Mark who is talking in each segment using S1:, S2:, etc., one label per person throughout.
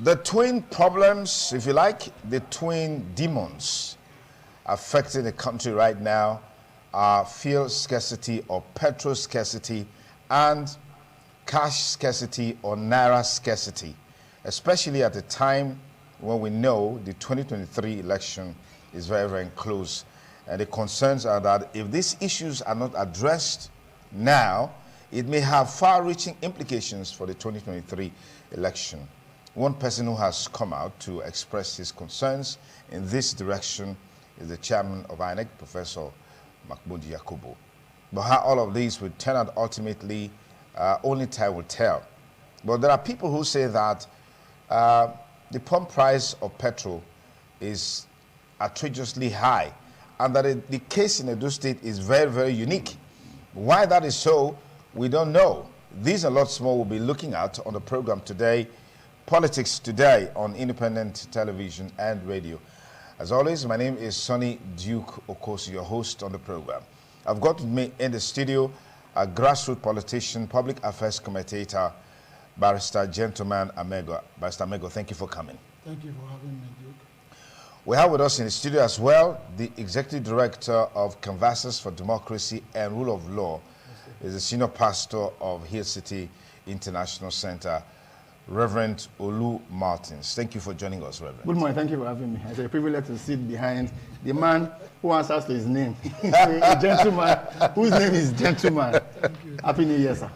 S1: The twin problems, if you like, the twin demons affecting the country right now are fuel scarcity or petrol scarcity and cash scarcity or naira scarcity, especially at a time when we know the 2023 election is very, very close. And the concerns are that if these issues are not addressed now, it may have far-reaching implications for the 2023 election. One person who has come out to express his concerns in this direction is the chairman of INEC, Professor Mahmoud Yakubu. But how all of these will turn out ultimately, only time will tell. But there are people who say that the pump price of petrol is outrageously high, and that the case in Edo State is very, very unique. Why that is so, we don't know. These and lots more we'll be looking at on the program today, Politics Today on Independent Television and Radio. As always, my name is Sonny Duke Okosi, your host on the program. I've got with me in the studio a grassroots politician, public affairs commentator, Barrister Gentleman Amego. Barrister Amego, thank you for coming.
S2: Thank you for having me, Duke.
S1: We have with us in the studio as well the Executive Director of Canvassers for Democracy and Rule of Law, is the Senior Pastor of Hill City International Center, Reverend Olu Martins. Thank you for joining us, Reverend.
S3: Good morning. Thank you for having me. It's a privilege to sit behind the man who answers to his name. A gentleman whose name is Gentleman. Happy New Year, sir.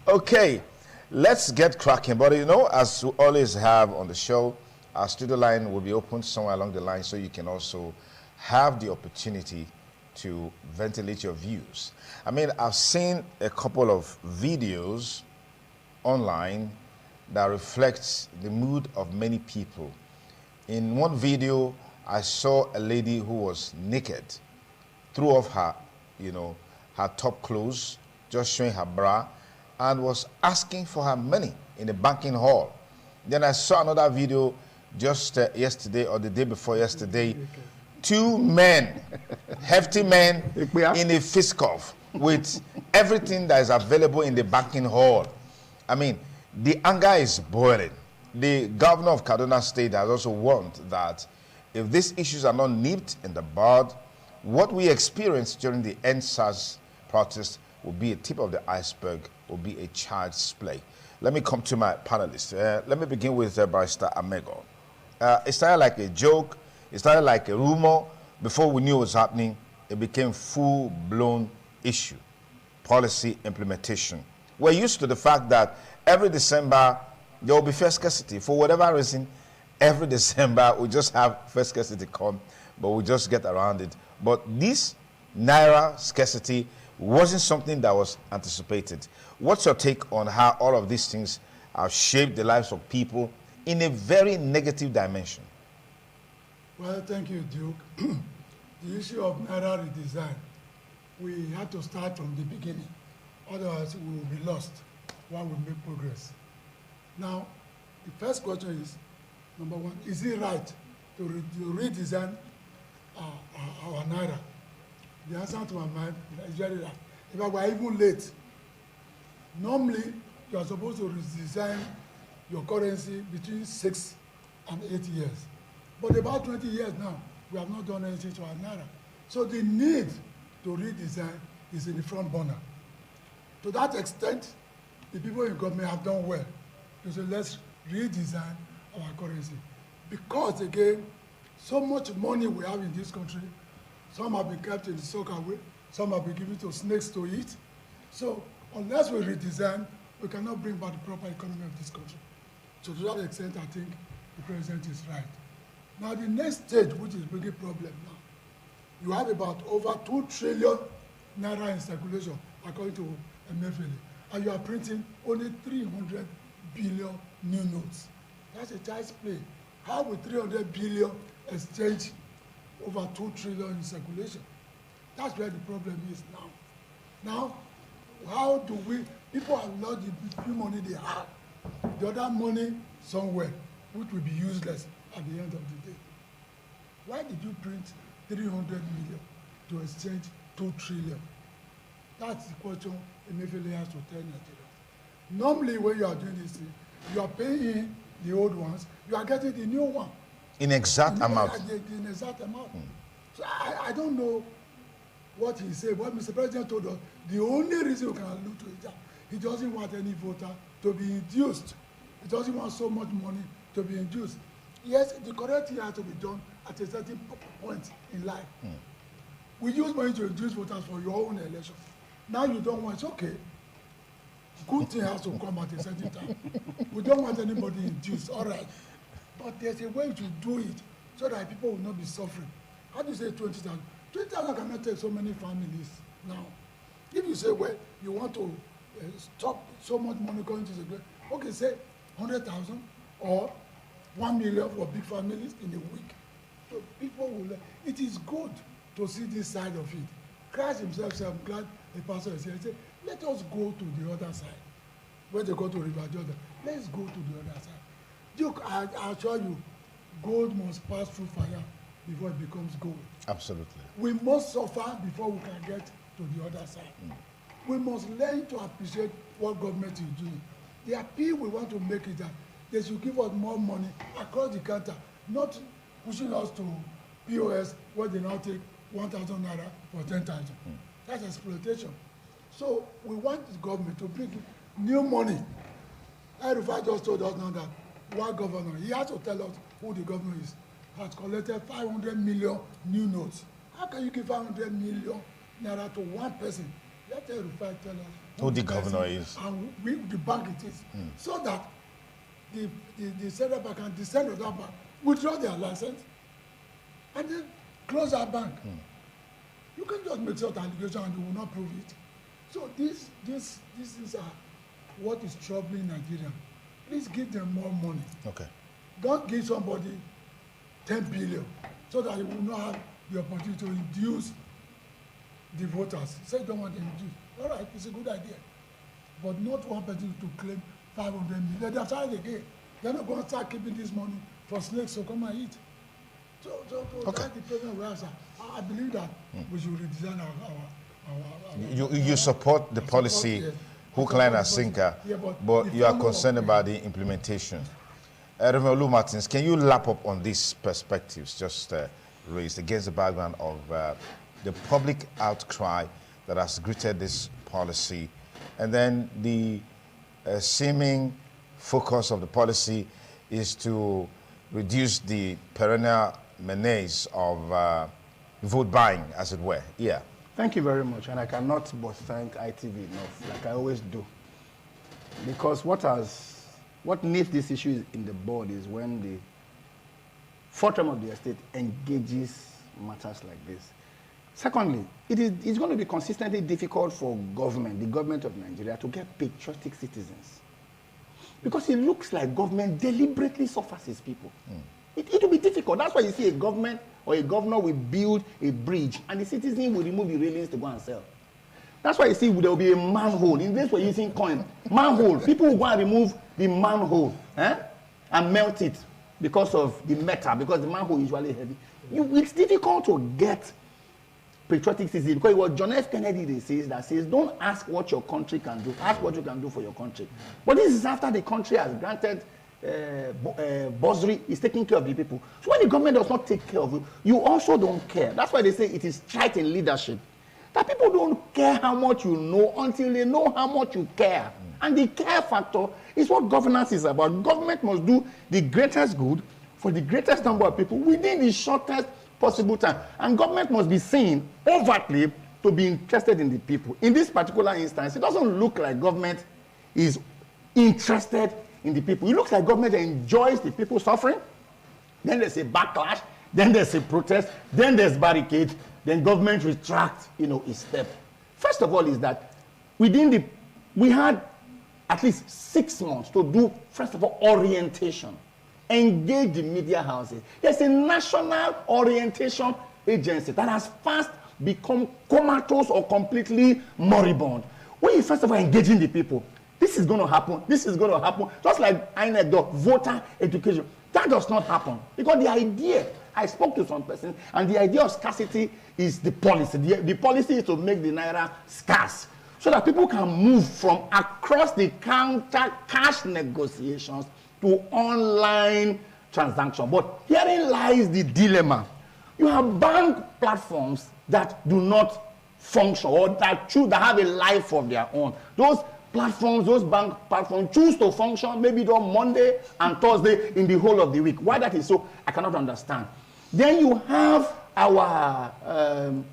S1: Okay, let's get cracking. But you know, as we always have on the show, our studio line will be open somewhere along the line so you can also have the opportunity to ventilate your views. I mean, I've seen a couple of videos online that reflects the mood of many people. In one video, I saw a lady who was naked, threw off her, her top clothes, just showing her bra, and was asking for her money in the banking hall. Then I saw another video just yesterday or the day before yesterday, two men, hefty men in a fist cuff with everything that is available in the banking hall. I mean, the anger is boiling. The governor of Kaduna State has also warned that if these issues are not nipped in the bud, what we experienced during the EndSARS protest will be a tip of the iceberg, will be a child's play. Let me come to my panelists. Let me begin with Barrister Amego. It started like a joke. It started like a rumor. Before we knew what was happening, it became full-blown issue, policy implementation. We're used to the fact that every December, there will be fuel scarcity. For whatever reason, every December, we just have fuel scarcity come, but we just get around it. But this naira scarcity wasn't something that was anticipated. What's your take on how all of these things have shaped the lives of people in a very negative dimension?
S2: Well, thank you, Duke. The issue of naira redesign, we had to start from the beginning. Otherwise, we will be lost while we make progress. Now, the first question is, number one, is it right to redesign our naira? The answer to my mind is very right. In fact, we're even late. Normally, you are supposed to redesign your currency between 6 and 8 years. But about 20 years now, we have not done anything to our naira. So the need to redesign is in the front burner. To that extent, the people in government have done well to say, let's redesign our currency. Because, again, so much money we have in this country, some have been kept in the sock away, some have been given to snakes to eat. So unless we redesign, we cannot bring back the proper economy of this country. So to that extent, I think the president is right. Now, the next stage, which is a big problem now, you have about over 2 trillion naira in circulation, according to Emefiele, and you are printing only 300 billion new notes. That's a child's play. How will 300 billion exchange over 2 trillion in circulation? That's where the problem is now. Now, how do people have lost the few money they have, the other money somewhere, which will be useless at the end of the day. Why did you print 300 million to exchange 2 trillion? That's the question Emefiele has to tell Nigeria. Normally, when you are doing this thing, you are paying the old ones, you are getting the new one.
S1: In exact amount.
S2: In exact amount. So I don't know what he said, but Mr. President told us the only reason we can allude to it is that he doesn't want any voter to be induced. He doesn't want so much money to be induced. Yes, the correct thing has to be done at a certain point in life. We use money to induce voters for your own election. Now you don't want, it's okay. Good thing has to come at a certain time. We don't want anybody induced, all right. But there's a way to do it so that people will not be suffering. How do you say 20,000? 20,000 cannot take so many families now. If you say, well, you want to stop so much money going to the grave, okay, say 100,000 or 1 million for big families in a week. So people will, it is good to see this side of it. Christ himself said, I'm glad the pastor is here. He said, let us go to the other side. When they go to River Jordan, let's go to the other side. Duke, I assure you, gold must pass through fire before it becomes gold.
S1: Absolutely.
S2: We must suffer before we can get to the other side. We must learn to appreciate what government is doing. The appeal we want to make is that they should give us more money across the counter, not pushing us to POS where they now take 1,000 naira for 10,000. That's exploitation. So we want the government to bring new money. Erufai just told us now that one governor, he has to tell us who the governor is, has collected 500 million new notes. How can you give 500 million naira to one person? Let Erufai tell us
S1: who the governor is.
S2: And the bank it is. So that the central bank and the center of that bank withdraw their license and then close our bank. You can just make such allegation and you will not prove it. So this is what is troubling Nigeria. Please give them more money.
S1: Okay.
S2: Don't give somebody 10 billion so that you will not have the opportunity to induce the voters. Say you don't want to induce. All right, it's a good idea. But not one person to claim 500 million. They have started again. They're not going to start keeping this money for snakes to come and eat. So
S1: okay.
S2: That's the problem we have, sir. I believe that we should redesign our
S1: You support the policy, hook, line, and sinker,
S2: yeah,
S1: but you are concerned about the implementation. Reverend Olu Martins, can you lap up on these perspectives just raised against the background of the public outcry that has greeted this policy, and then the seeming focus of the policy is to reduce the perennial menace of vote buying, as it were? Yeah.
S3: Thank you very much, and I cannot but thank ITV enough, like I always do, because what needs this issue in the board is when the fourth term of the estate engages matters like this. Secondly, it's going to be consistently difficult for the government of Nigeria, to get patriotic citizens, because it looks like government deliberately suffers its people. It will be difficult. That's why you see a government or a governor will build a bridge and the citizen will remove the railings to go and sell. That's why you see there will be a manhole. In this we're using coin. Manhole. People will go and remove the manhole and melt it because of the metal, because the manhole is usually heavy. It's difficult to get patriotic citizens, because what John F. Kennedy says, don't ask what your country can do, ask what you can do for your country. But this is after the country has granted bursary, is taking care of the people. So when the government does not take care of you, you also don't care. That's why they say it is straight in leadership. That people don't care how much you know until they know how much you care. And the care factor is what governance is about. Government must do the greatest good for the greatest number of people within the shortest possible time. And government must be seen overtly to be interested in the people. In this particular instance, it doesn't look like government is interested in the people. It looks like government enjoys the people suffering. Then there's a backlash. Then there's a protest. Then there's barricade. Then government retracts, its step. First of all is that we had at least 6 months to do, first of all, orientation. Engage the media houses. There's a national orientation agency that has fast become comatose or completely moribund. When you first of all engaging the people, this is going to happen, this is going to happen, just like INEC does, voter education. That does not happen. Because the idea, I spoke to some person, and the idea of scarcity is the policy. The policy is to make the naira scarce, so that people can move from across the counter cash negotiations to online transaction. But herein lies the dilemma. You have bank platforms that do not function or that have a life of their own. Those platforms, those bank platforms choose to function maybe on Monday and Thursday in the whole of the week. Why that is so, I cannot understand. Then you have our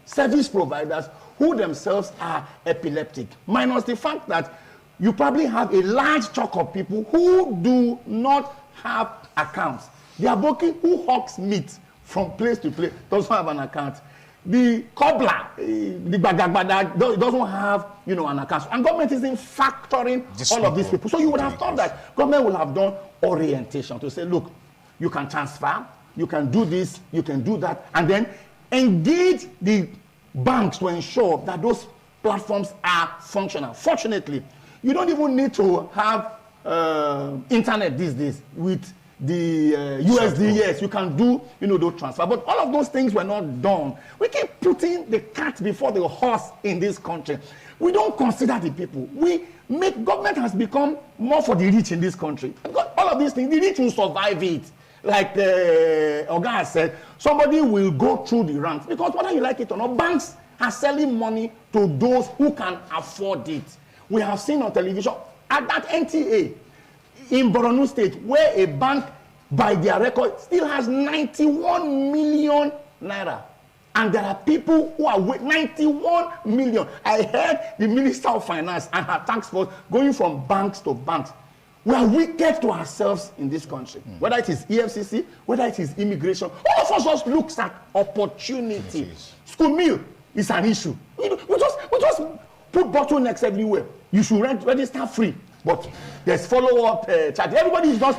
S3: service providers who themselves are epileptic, minus the fact that you probably have a large chunk of people who do not have accounts. The aboki who hawks meat from place to place doesn't have an account. The cobbler, the bagagbada doesn't have, an account. And government isn't factoring all of these people. So you would have thought that government would have done orientation to say, look, you can transfer, you can do this, you can do that, and then engage the banks to ensure that those platforms are functional. Fortunately, you don't even need to have internet these days with the USD. Yes, you can do those transfer, but all of those things were not done. We keep putting the cat before the horse in this country. We don't consider the people. Government has become more for the rich in this country. All of these things, the rich will survive it. Like Oga has said, somebody will go through the ranks because whether you like it or not, banks are selling money to those who can afford it. We have seen on television at that NTA in Borno State, where a bank, by their record, still has 91 million naira. And there are people who are with 91 million. I heard the Minister of Finance and her task force going from banks to banks. We are wicked to ourselves in this country. Whether it is EFCC, whether it is immigration, all of us just looks at opportunity. School meal is an issue. We just put bottlenecks everywhere. You should register free. But there's follow-up charge. Everybody is just,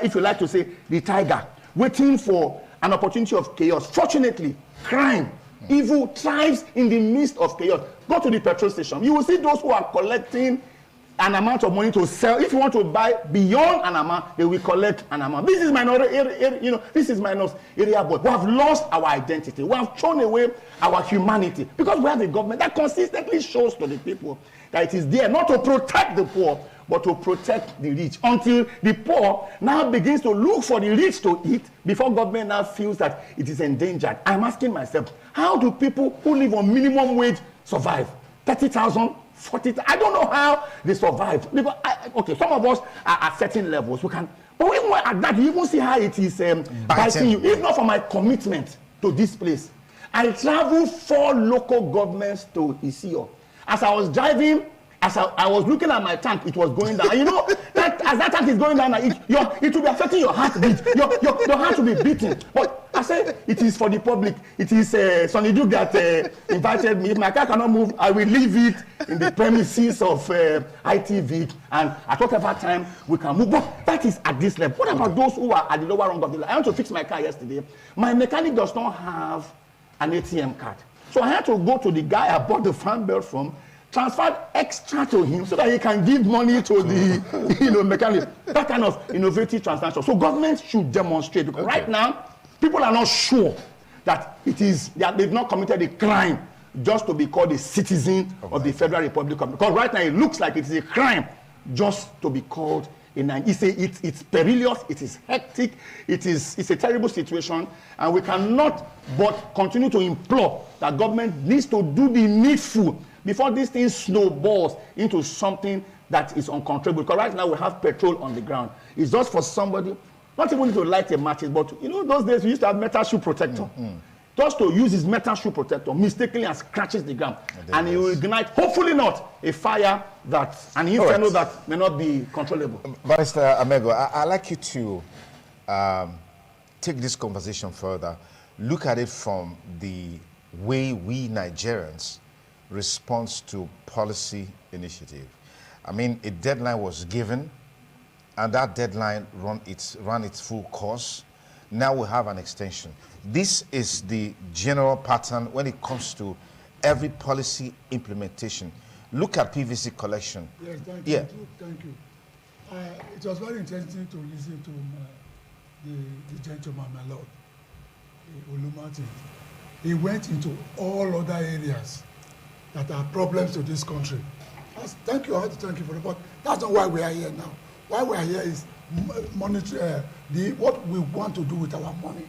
S3: if you like to say, the tiger, waiting for an opportunity of chaos. Fortunately, crime, evil thrives in the midst of chaos. Go to the petrol station. You will see those who are collecting an amount of money to sell. If you want to buy beyond an amount, they will collect an amount. This is this is minus area boy. We have lost our identity. We have thrown away our humanity because we have a government that consistently shows to the people that it is there not to protect the poor, but to protect the rich, until the poor now begins to look for the rich to eat before government now feels that it is endangered. I'm asking myself, how do people who live on minimum wage survive? 30,000, 40,000, I don't know how they survive. Because some of us are at certain levels. But even at that, you even see how it is biting you. If not for my commitment to this place, I traveled 4 local governments to Isio. As I was driving, as I was looking at my tank, it was going down. And that as that tank is going down, it will be affecting your heartbeat. Your heart will be beating. But I said, it is for the public. It is Sonny Duke that invited me. If my car cannot move, I will leave it in the premises of ITV. And at whatever time we can move. But that is at this level. What about those who are at the lower rung of the line? I want to fix my car yesterday. My mechanic does not have an ATM card. So I had to go to the guy I bought the fan belt from, transferred extra to him so that he can give money to the mechanic. That kind of innovative transaction. So government should demonstrate, because right now people are not sure that they've not committed a crime just to be called a citizen of the Federal Republic of, because right now it looks like it is a crime just to be called it's perilous, it is hectic, it's a terrible situation, and we cannot but continue to implore that government needs to do the needful before this thing snowballs into something that is uncontrollable. Because right now we have petrol on the ground. It's just for somebody, not even to light a matches, but those days we used to have metal shoe protector. Just to use his metal shoe protector mistakenly and scratches the ground. And it will ignite, hopefully not, a fire an inferno that may not be controllable.
S1: Barrister Amego, I'd like you to take this conversation further. Look at it from the way we Nigerians respond to policy initiative. I mean, a deadline was given, and that deadline ran its full course. Now we have an extension. This is the general pattern when it comes to every policy implementation. Look at PVC collection.
S2: Yes, thank you. Thank you. It was very interesting to listen to the gentleman, my lord, Olumati. He went into all other areas that are problems to this country. Thank you. I have to thank you for it, but that's not why we are here now. Why we are here is monitor what we want to do with our money.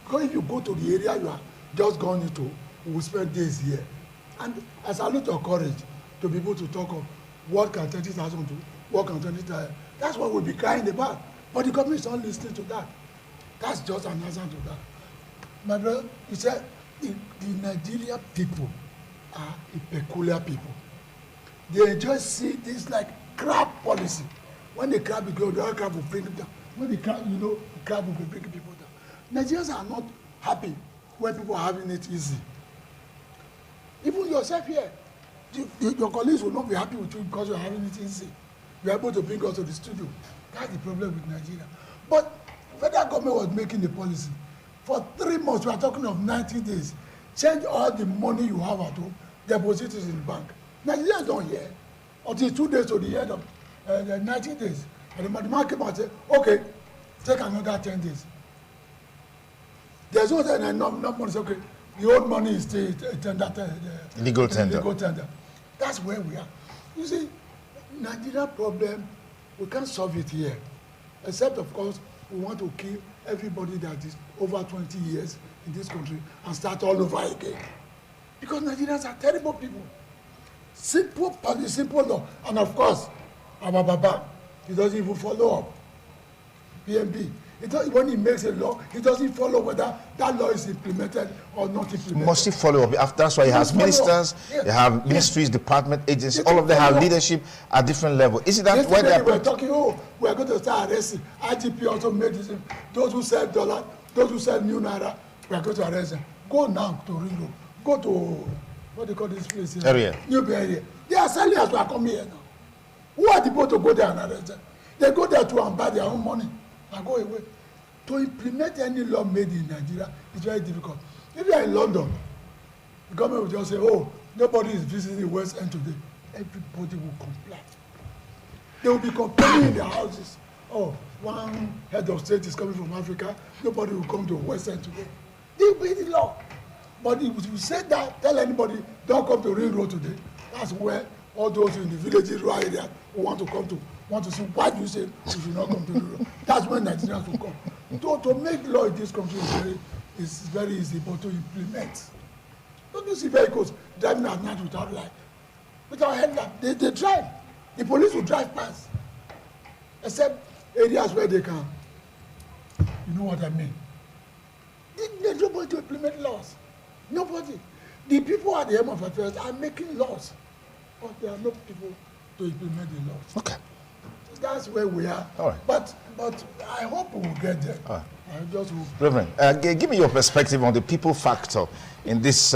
S2: Because if you go to the area you are just gone into, we will spend days here. And I salute your courage to be able to talk of what can 30,000 do, what can 20,000. That's what we'll be crying about. But the government is not listening to that. That's just an answer to that. My brother, he said the Nigerian people are a peculiar people. They just see this like crab policy. When the crab will go, the other crab will bring it down. When the crab, the crab will be bringing people down. Nigerians are not happy when people are having it easy. Even yourself here, your colleagues will not be happy with you because you're having it easy. You're able to bring us to the studio. That's the problem with Nigeria. But federal government was making the policy. For 3 months, we are talking of 90 days. Change all the money you have at home, deposit it in the bank. Nigerians don't hear. Until 2 days to the end of 90 days. And the market came and said, okay, take another 10 days. There's no money. Okay, the old money is still
S1: legal tender.
S2: Legal tender. That's where we are. You see, Nigeria problem, we can't solve it here. Except, of course, we want to kill everybody that is over 20 years in this country and start all over again. Because Nigerians are terrible people. Simple policy, simple law. And of course, our Baba, he doesn't even follow up. PMB. When he makes a law, he doesn't follow whether that law is implemented or not implemented.
S1: Must he follow up? That's why he has ministers, they have ministries, department, agencies, all of them have leadership at different levels. Is it that why they
S2: are talking, we are going to start arresting. IGP also made this. Those who sell dollar, those who sell new naira, we are going to arrest them. Go now to Ring Road. Go to, what do you call this place here?
S1: Area.
S2: New area. They are selling as we are coming here now. Who are the people to go there and arrest them? They go there to and buy their own money and go away. To implement any law made in Nigeria is very difficult. If you are in London, the government will just say, oh, nobody is visiting the West End today. Everybody will comply. They will be complaining in their houses. Oh, one head of state is coming from Africa. Nobody will come to West End today. They will be the law. But if you say that, tell anybody, don't come to Ring Road today. That's where all those in the villages, rural areas who want to come to, want to see why do you say you should not come to Ring Road. That's when Nigerians will come. To make law in this country is very easy, but to implement. Don't you see vehicles driving at night without light? Without headlight, they drive. The police will drive past. Except areas where they can. You know what I mean? There's nobody to implement laws. Nobody. The people at the end of affairs are making laws, but there are no people to implement the laws.
S1: Okay.
S2: That's where we are.
S1: All right.
S2: But I hope we will get there.
S1: All right.
S2: I just hope.
S1: Reverend, give me your perspective on the people factor in this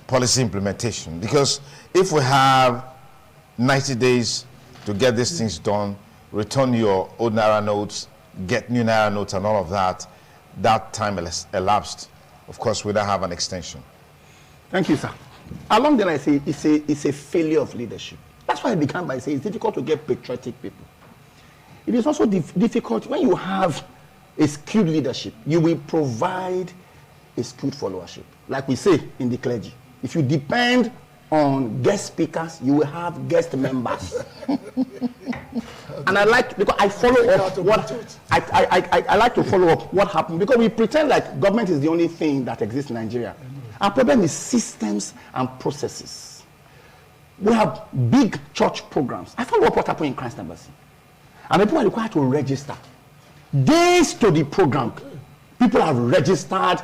S1: policy implementation. Because if we have 90 days to get these things done, return your old Naira notes, get new Naira notes and all of that, that time elapsed. Of course, we don't have an extension.
S3: Thank you, sir. Along the line, I say it's a failure of leadership. That's why I began by saying it's difficult to get patriotic people. It is also difficult when you have a skilled leadership. You will provide a skilled followership. Like we say in the clergy, if you depend on guest speakers, you will have guest members. And I like, because I follow up what I like to follow up what happened, because we pretend like government is the only thing that exists in Nigeria. Our problem is systems and processes. We have big church programs. I follow up what happened in Christ Embassy. And people are required to register. Days to the program, people have registered,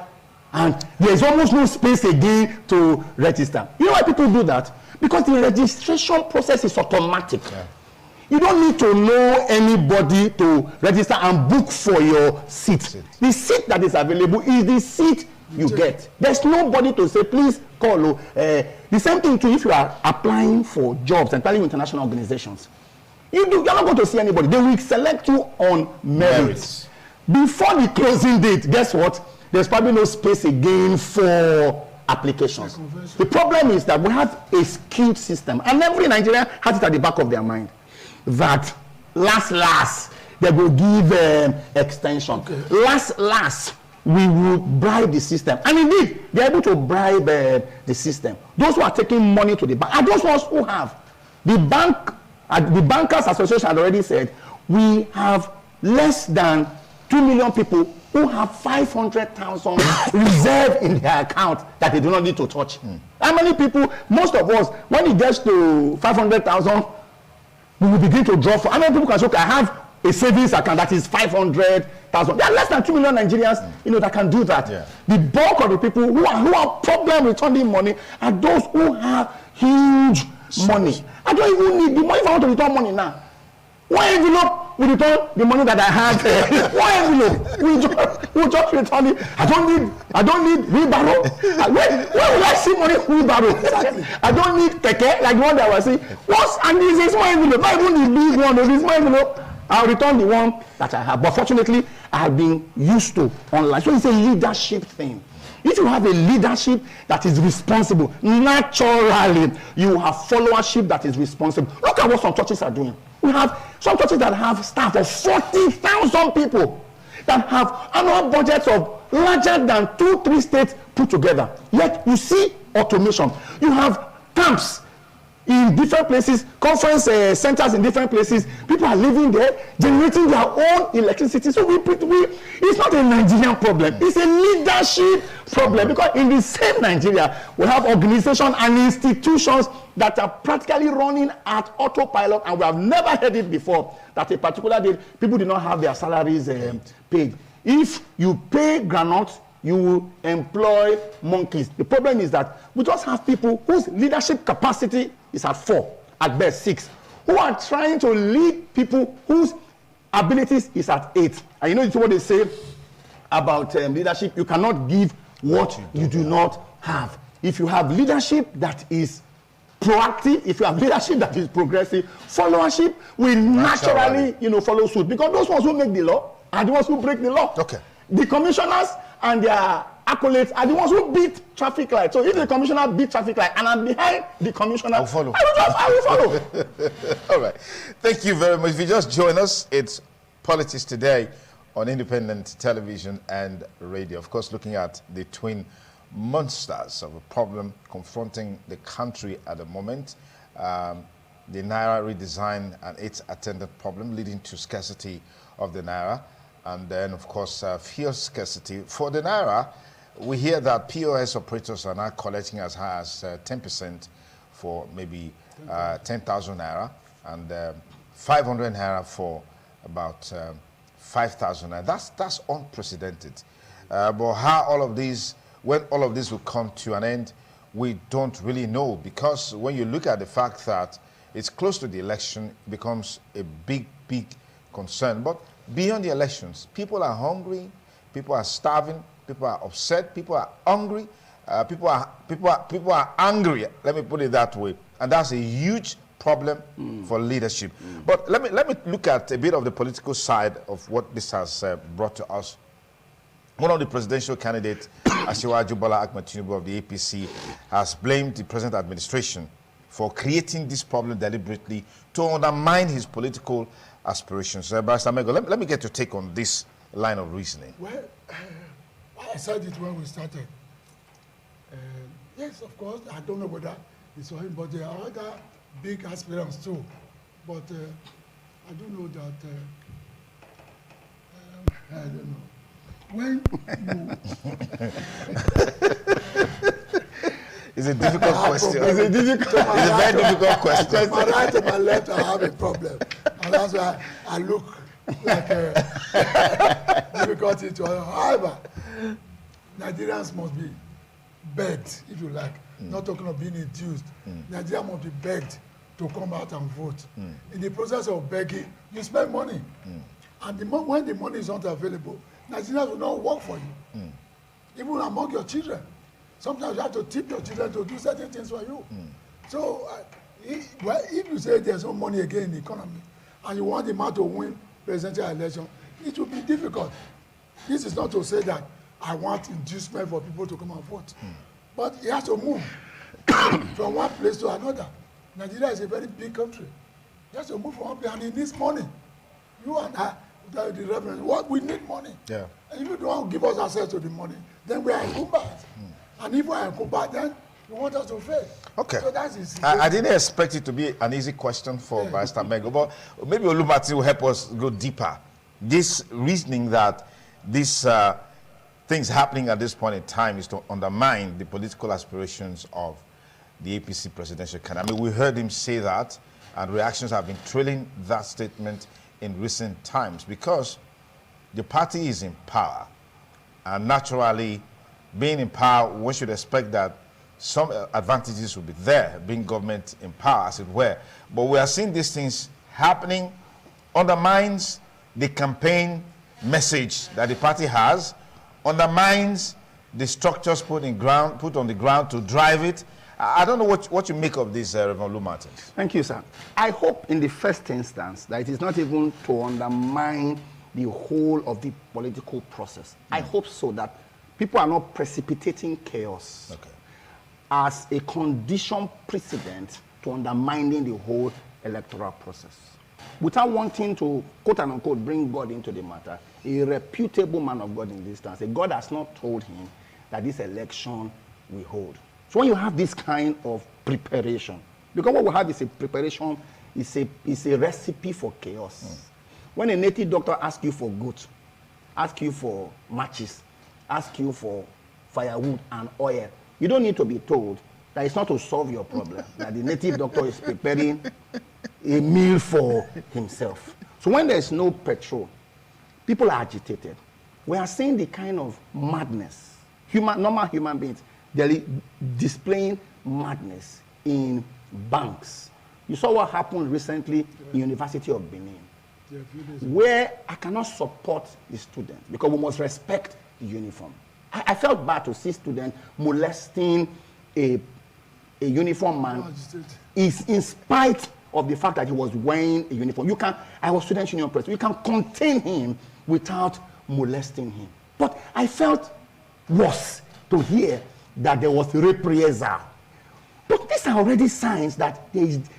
S3: and there's almost no space again to register. You know why people do that? Because the registration process is automatic. Yeah. You don't need to know anybody to register and book for your seat. The seat that is available is the seat you get. There's nobody to say, please call. The same thing too if you are applying for jobs and applying international organizations. You're not going to see anybody. They will select you on merits. Before the closing date, guess what? There's probably no space again for applications. The problem is that we have a skewed system, and every Nigerian has it at the back of their mind that last they will give extension. Last we will bribe the system, and indeed they're able to bribe the system. Those who are taking money to the bank are those ones who have. The bank The Bankers Association had already said we have less than 2 million people who have 500,000 reserved in their account that they do not need to touch. How many people, most of us, when it gets to 500,000, we will begin to draw for. How many people can say, okay, I have a savings account that is 500,000? There are less than 2 million Nigerians, that can do that. Yeah. The bulk of the people who have problem returning money are those who have huge money. I don't even need the money if I want to return money now. One envelope will return the money that I had. One envelope will just return it. I don't need wheelbarrow. Where will I see money wheelbarrow? I don't need peke like the one that I was saying. And this is my envelope. Not even the big one. This is my envelope. I'll return the one that I have. But fortunately, I have been used to online. So it's a leadership thing. If you have a leadership that is responsible, naturally, you have followership that is responsible. Look at what some churches are doing. We have some churches that have staff of 40,000 people that have annual budgets of larger than 2-3 states put together. Yet you see automation. You have camps in different places, conference centers in different places. People are living there, generating their own electricity. So it's not a Nigerian problem. It's a leadership problem. Because in the same Nigeria, we have organizations and institutions that are practically running at autopilot, and we have never heard it before, that a particular day, people do not have their salaries paid. If you pay groundnuts, you will employ monkeys. The problem is that we just have people whose leadership capacity is at 4, at best 6, who are trying to lead people whose abilities is at 8. And it's what they say about leadership. You cannot give what you do not have. If you have leadership that is proactive, if you have leadership that is progressive, followership will naturally follow suit. Because those ones who make the law are the ones who break the law. Okay. The commissioners and their accolades are the ones who beat traffic lights. So if the commissioner beat traffic light and I'm behind the commissioner, I will follow.
S1: All right. Thank you very much. If you just join us, it's Politics Today on independent television and radio. Of course, looking at the twin monsters of a problem confronting the country at the moment. The Naira redesign and its attendant problem leading to scarcity of the Naira. And then, of course, fuel scarcity. For the Naira, we hear that POS operators are now collecting as high as 10% for maybe 10,000 Naira and 500 Naira for about 5,000 Naira. That's unprecedented. But how all of these, when all of this will come to an end, we don't really know, because when you look at the fact that it's close to the election, it becomes a big concern. But beyond the elections, people are hungry, people are starving, people are upset, people are hungry, people are angry. Let me put it that way, and that's a huge problem for leadership. But let me look at a bit of the political side of what this has brought to us. One of the presidential candidates, Asiwaju Bola Ahmed Tinubu of the APC, has blamed the present administration for creating this problem deliberately to undermine his political aspirations. Barrister Mego, let me get your take on this line of reasoning.
S2: Well, I said it when we started. Yes, of course, I don't know whether it's for him, but there are other big aspirants too. But I do know that, I don't know. When
S1: It's a difficult question. It's a very difficult question.
S2: My right and my left, I have a problem. And that's why I look like a difficulty to other. However, Nigerians must be begged, if you like, not talking of being induced. Nigerians must be begged to come out and vote. In the process of begging, you spend money. And when the money is not available, Nigerians will not work for you. Even among your children. Sometimes you have to tip your children to do certain things for you. So if you say there's no money again in the economy and you want the man to win presidential election, it will be difficult. This is not to say that I want inducement for people to come and vote. But he has to move from one place to another. Nigeria is a very big country. He has to move from one place and he needs money. You and I, the reverend, we need money. Yeah. And if you don't give us access to the money, then we are in Kumba. And if we are in Kumba, then You want us to fail.
S1: Okay.
S2: So that's his
S1: I didn't expect it to be an easy question for Barrister Mego, but maybe Olumati will help us go deeper. This reasoning that these things happening at this point in time is to undermine the political aspirations of the APC presidential candidate. I mean, we heard him say that, and reactions have been trailing that statement in recent times because the party is in power, and naturally, being in power, one should expect that some advantages will be there, being government in power, as it were. But we are seeing these things happening, undermines the campaign message that the party has, undermines the structures put on the ground to drive it. I don't know what you make of this, Reverend Lou Martins.
S3: Thank you, sir. I hope in the first instance that it is not even to undermine the whole of the political process. I hope so that people are not precipitating chaos as a condition precedent to undermining the whole electoral process. Without wanting to, quote and unquote, bring God into the matter, a reputable man of God in this instance, God has not told him that this election will hold. So when you have this kind of preparation, because what we have is a preparation, is a recipe for chaos. When a native doctor asks you for goat, asks you for matches, asks you for firewood and oil, you don't need to be told that it's not to solve your problem, that the native doctor is preparing a meal for himself. So when there's no petrol, people are agitated. We are seeing the kind of madness, normal human beings, they're displaying madness in banks. You saw what happened recently in University of Benin, where I cannot support the students because we must respect the uniform. I felt bad to see students molesting a uniform man, is in spite of the fact that he was wearing a uniform. I was student union president. You can contain him without molesting him. But I felt worse to hear that there was reprisal. But these are already signs that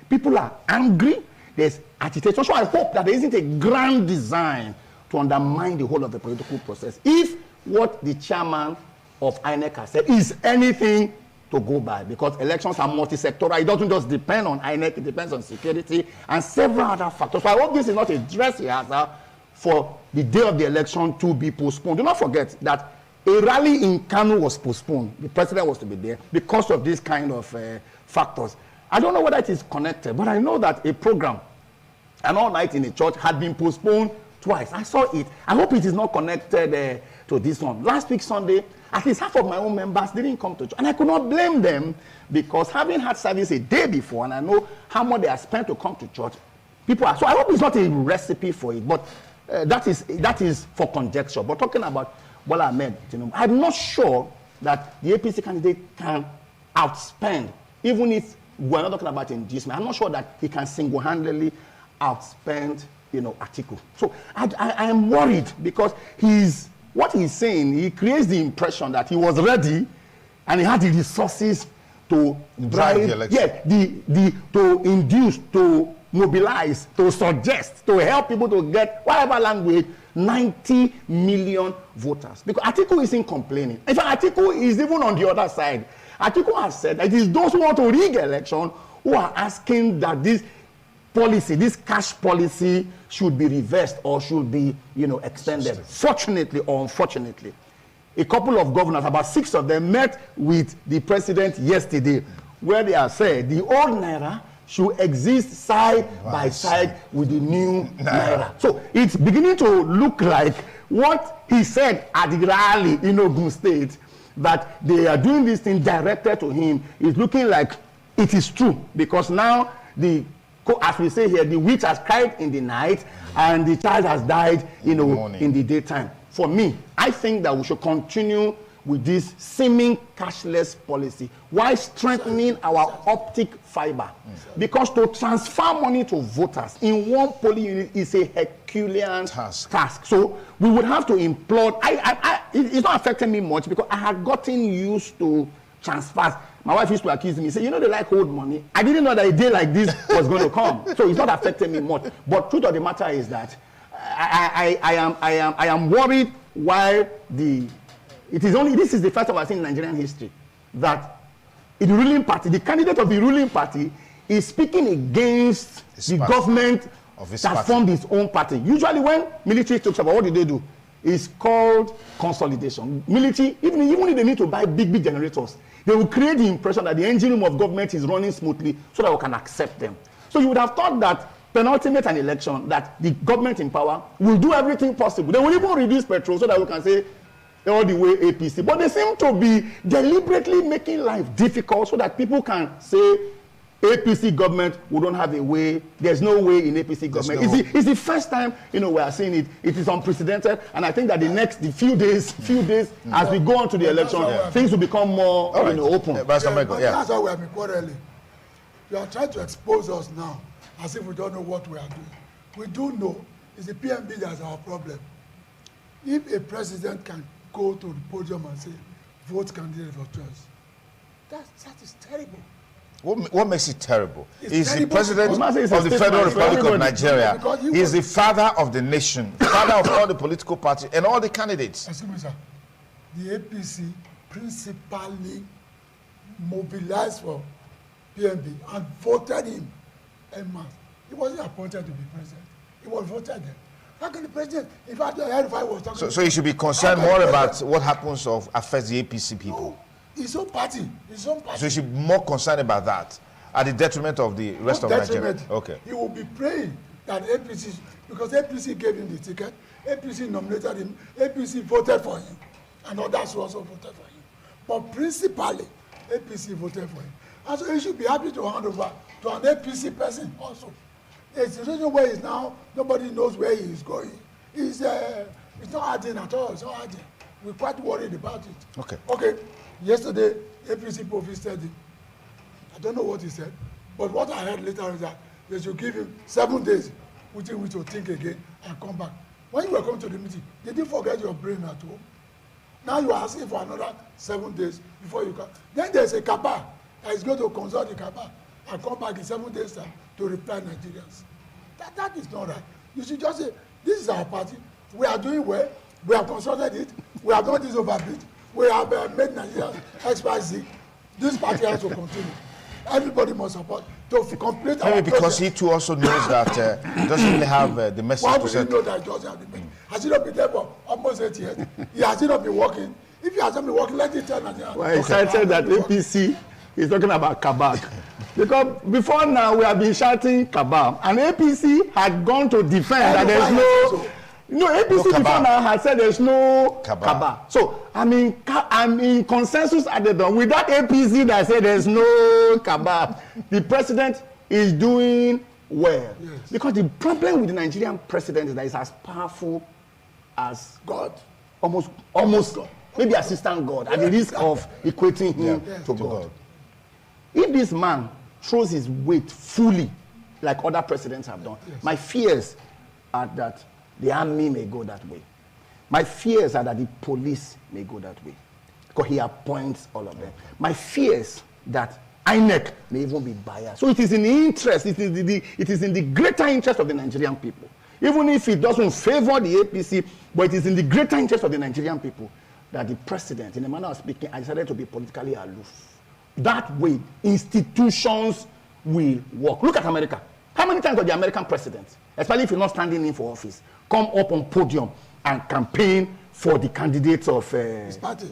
S3: people are angry, there's agitation. So I hope that there isn't a grand design to undermine the whole of the political process. If what the chairman of INEC has said is anything to go by, because elections are multi-sectoral, it doesn't just depend on INEC, it depends on security and several other factors. So I hope this is not a dress rehearsal for the day of the election to be postponed. Do not forget that a rally in Kano was postponed. The president was to be there because of these kind of factors. I don't know whether it is connected, but I know that a program, an all night in a church, had been postponed twice. I saw it. I hope it is not connected to this one. Last week, Sunday, at least half of my own members didn't come to church. And I could not blame them because having had service a day before, and I know how much they are spent to come to church, people are. So I hope it's not a recipe for it, but that is for conjecture. But talking about Bola Ahmed Tinubu, I'm not sure that the APC candidate can outspend, even if we're not talking about inducement. I'm not sure that he can single-handedly outspend, Atiku. So I am worried because what he's saying, he creates the impression that he was ready and he had the resources to drive the election. To induce, to mobilize, to suggest, to help people to get whatever language 90 million voters. Because Atiku isn't complaining. In fact, Atiku is even on the other side. Atiku has said that it is those who want to rig election who are asking that this policy, this cash policy, should be reversed or should be, extended. Fortunately or unfortunately, a couple of governors, about 6 of them, met with the president yesterday, where they have said the old naira should exist side by side with the new naira. So it's beginning to look like what he said at the rally in Ogun State, that they are doing this thing directed to him, is looking like it is true, because now as we say here, the witch has cried in the night and the child has died, in the daytime. For me, I think that we should continue with this seeming cashless policy while strengthening our optic fiber. Because to transfer money to voters in one polling unit is a Herculean task. So we would have to implore. It's not affecting me much because I had gotten used to transfers. My wife used to accuse me, say, they like hold money. I didn't know that a day like this was going to come. So it's not affecting me much. But truth of the matter is that I am worried why this is the first time I've seen in Nigerian history that in the ruling party, the candidate of the ruling party is speaking against the government that formed its own party. Usually when military talks about what do they do, it's called consolidation. Military, even if they need to buy big generators, they will create the impression that the engine room of government is running smoothly so that we can accept them. So you would have thought that penultimate an election, that the government in power will do everything possible. They will even reduce petrol so that we can say all the way APC. But they seem to be deliberately making life difficult so that people can say APC government, we don't have a way. There's no way in APC government. It's the first time, we are seeing it. It is unprecedented, and I think that the few days, as we go on to the election, things will become more open.
S2: That's why we have been quarreling. You are trying to expose us now as if we don't know what we are doing. We do know. It's the PMB that's our problem. If a president can go to the podium and say, vote candidate for choice, that is terrible.
S1: What makes it terrible? He's the president of the Federal Republic of Nigeria. He is the father of the nation, father of all the political parties and all the candidates.
S2: Excuse me, sir. The APC principally mobilized for PMB and voted him en masse. He wasn't appointed to be president. He was voted there. How can the president, if I was talking...
S1: So you should be concerned more about what happens or affects the APC people.
S2: No. His own party.
S1: So you should be more concerned about that at the detriment of the rest of Nigeria. Okay.
S2: He will be praying that APC, because APC gave him the ticket, APC nominated him, APC voted for him, and others also voted for him. But principally, APC voted for him. And so he should be happy to hand over to an APC person also. It's a situation where he's now, nobody knows where he is going. It's not adding at all. It's not adding. We're quite worried about it. Okay. Yesterday, APC people visited him. I don't know what he said, but what I heard later is that they should give him 7 days, which he will think again and come back. When you were coming to the meeting, did you forget your brain at home? Now you are asking for another 7 days before you come. Then there's a Kaba that is going to consult the Kaba and come back in 7 days time to reply Nigerians. That is not right. You should just say, this is our party. We are doing well. We have consulted it. We have done this overbid. We have made Nigeria XYZ. This party has to continue. Everybody must support to complete our
S1: maybe because process. He too also knows that he doesn't really have the message
S2: Why
S1: to
S2: would he know that he doesn't have the message? Has he not been there for almost 8 years? He has not been working. If he has not been working, let it tell Nigeria.
S3: Well, excited that APC is talking about Kabak. Because before now we have been shouting Kabak, and APC had gone to defend that there's APC before now has said there's no Kaba. So I'm in consensus at the door with that APC that said there's no Kaba. The president is doing well. Yes. Because the problem with the Nigerian president is that he's as powerful as
S2: God.
S3: Almost God. Maybe assistant God, at the risk of equating him to God. If this man throws his weight fully, like other presidents have done, my fears are that the army may go that way. My fears are that the police may go that way, because he appoints all of them. My fears that INEC may even be biased. So it is in the interest, it is in the greater interest of the Nigerian people. Even if it doesn't favor the APC, but it is in the greater interest of the Nigerian people that the president, in a manner of speaking, I decided to be politically aloof. That way, institutions will work. Look at America. How many times does the American president, especially if you're not standing in for office, come up on podium and campaign for the candidates of his party?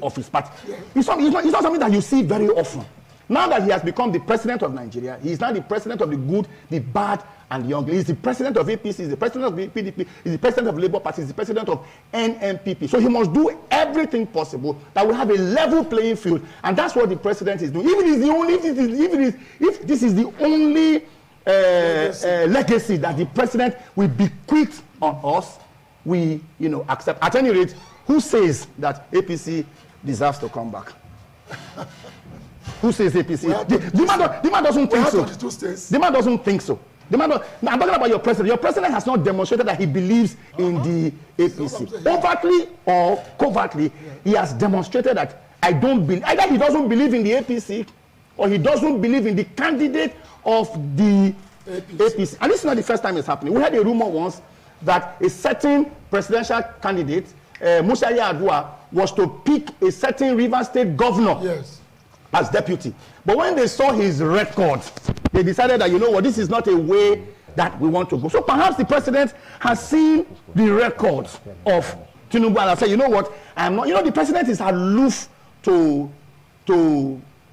S3: Yeah. It's not something that you see very often. Now that he has become the president of Nigeria, he is now the president of the good, the bad, and the ugly. He's the president of APC, he's the president of the PDP, he's the president of Labour Party, he's the president of NMPP. So he must do everything possible that will have a level playing field, and that's what the president is doing. If this is the only legacy that the president will bequeath on us, we accept. At any rate, who says that APC deserves to come back? Who says APC? The man doesn't think so. The man doesn't think so. I'm talking about your president. Your president has not demonstrated that he believes in the APC. Overtly or covertly, he has demonstrated that I don't believe. Either he doesn't believe in the APC, or he doesn't believe in the candidate of the APC. And this is not the first time it's happening. We had a rumor once that a certain presidential candidate, Musalia Adua, was to pick a certain Rivers State governor.
S2: Yes.
S3: as deputy. But when they saw his record, they decided that, you know what, this is not a way that we want to go. So perhaps the president has seen the records of Tinubu and said, you know what, I'm not, you know, the president is aloof to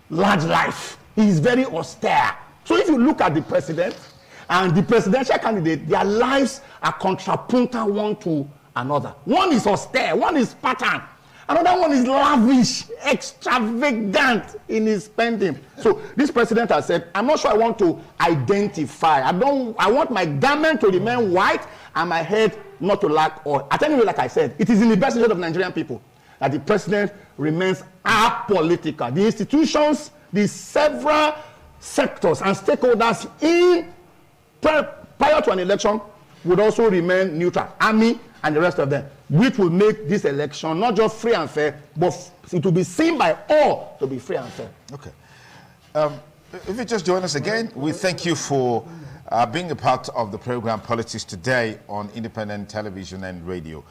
S3: large life. He is very austere. So if you look at the president and the presidential candidate, their lives are contrapuntal one to another. One is austere, one is pattern. Another one is lavish, extravagant in his spending. So this president has said, I'm not sure I want to identify. I want my garment to remain white and my head not to lack oil. At any rate, like I said, it is in the best interest of Nigerian people that the president remains apolitical. The institutions, the several sectors and stakeholders in prior to an election would also remain neutral. Army and the rest of them, which will make this election not just free and fair, but it will be seen by all to be free and fair.
S1: Okay. If you just join us again, we thank you for being a part of the program Politics Today on independent television and radio.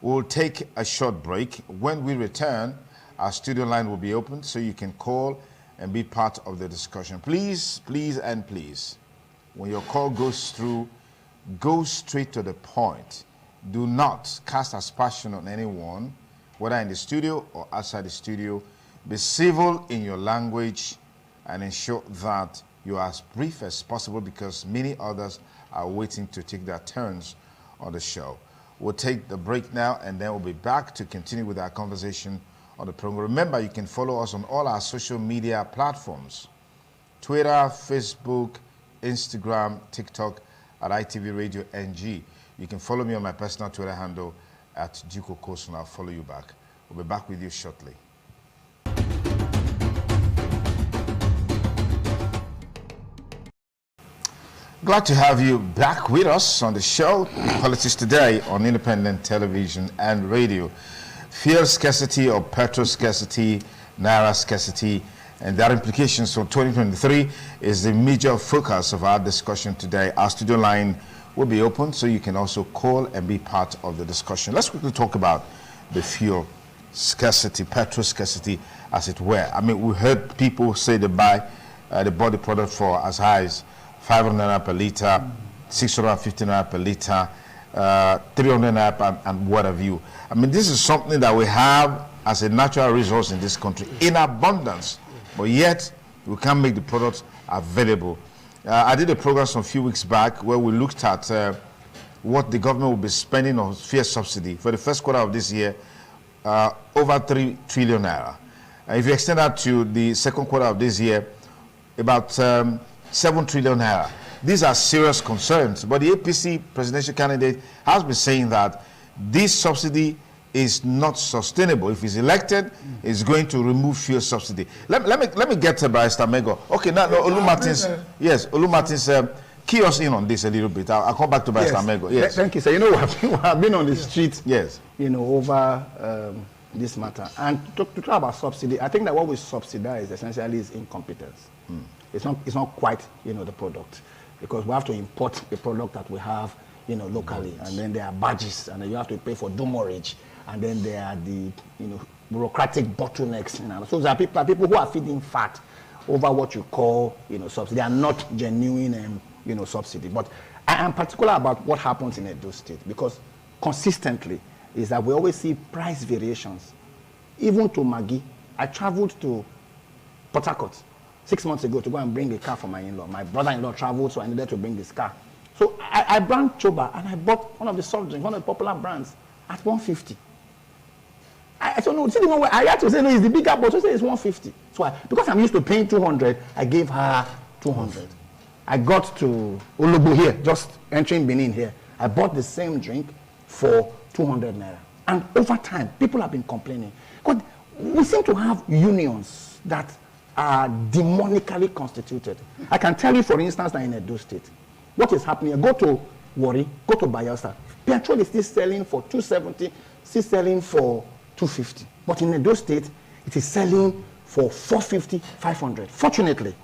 S1: We'll take a short break. When we return, our studio line will be open so you can call and be part of the discussion. Please, please, and please, when your call goes through, go straight to the point. Do not cast aspersion on anyone, whether in the studio or outside the studio. Be civil in your language and ensure that you are as brief as possible because many others are waiting to take their turns on the show. We'll take the break now and then we'll be back to continue with our conversation on the program. Remember, you can follow us on all our social media platforms: Twitter, Facebook, Instagram, TikTok at ITV Radio NG. You can follow me on my personal Twitter handle at Duke Okosun. I'll follow you back. We'll be back with you shortly. Glad to have you back with us on the show, Politics Today on independent television and radio. Fuel scarcity or petrol scarcity, naira scarcity, and their implications for 2023 is the major focus of our discussion today. Our studio line will be open so you can also call and be part of the discussion. Let's quickly talk about the fuel scarcity, petrol scarcity, as it were. I mean, we heard people say they buy the body product for as high as 500 naira per liter, 650 naira per liter, 300 naira and what have you. I mean, this is something that we have as a natural resource in this country in abundance, but yet we can't make the products available. I did a program some few weeks back where we looked at what the government will be spending on fuel subsidy for the first quarter of this year, over 3 trillion naira. If you extend that to the second quarter of this year, about 7 trillion naira. These are serious concerns, but the APC presidential candidate has been saying that this subsidy is not sustainable. If he's elected, he's going to remove fuel subsidy. Let me get to Barrister Mego. Okay, now Olu Martins. Yes, Olu Martins. Key us in on this a little bit. I'll come back to Barrister Mego. Yes.
S3: Thank you, sir. You know, I've been on the street.
S1: Yes.
S3: You know, over this matter and to talk about subsidy. I think that what we subsidize essentially is incompetence. It's not quite, you know, the product, because we have to import the product that we have, you know, locally, and then there are badges, and then you have to pay for demurrage. And then there are the, you know, bureaucratic bottlenecks. You know. So there are people who are feeding fat over what you call, you know, subsidy. They are not genuine, you know, subsidy. But I am particular about what happens in Edo State, because consistently is that we always see price variations. Even to Maggi, I traveled to Port Harcourt 6 months ago to go and bring a car for my in-law. My brother-in-law traveled, so I needed to bring this car. So I brought Choba and I bought one of the soft drinks, one of the popular brands, at 150. I don't know. See the one where I had to say no, it's the bigger bottle. Say it's 150. So because I'm used to paying 200, I gave her 200. I got to Ologbo here, just entering Benin here. I bought the same drink for 200 naira. And over time, people have been complaining. Because we seem to have unions that are demonically constituted. I can tell you, for instance, that in Edo State, what is happening? Go to Warri, go to Bayelsa. Petrol is still selling for 270, still selling for 250. But in Edo State, it is selling for 450, 500. Fortunately,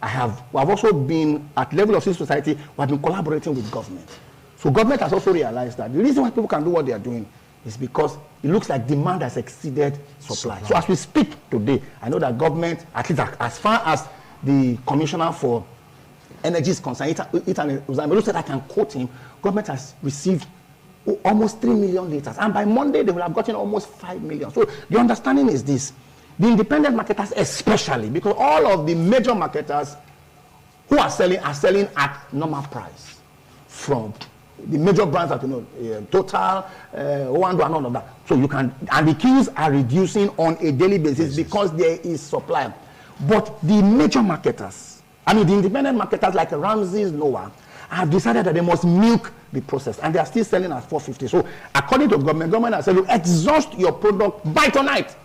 S3: we have also been, at level of civil society, we have been collaborating with government. So government has also realized that the reason why people can do what they are doing is because it looks like demand has exceeded supply. So as we speak today, I know that government, at least as far as the Commissioner for Energy is concerned, Itan said I can quote him, government has received almost 3 million liters. And by Monday, they will have gotten almost 5 million. So the understanding is this. The independent marketers especially, because all of the major marketers who are selling at normal price from the major brands that you know, Total, Owando and all of that. So you can, and the queues are reducing on a daily basis because there is supply. But the major marketers, I mean the independent marketers like Ramsey's, Noah, have decided that they must milk the process, and they are still selling at 450. So according to government has said, you exhaust your product by tonight,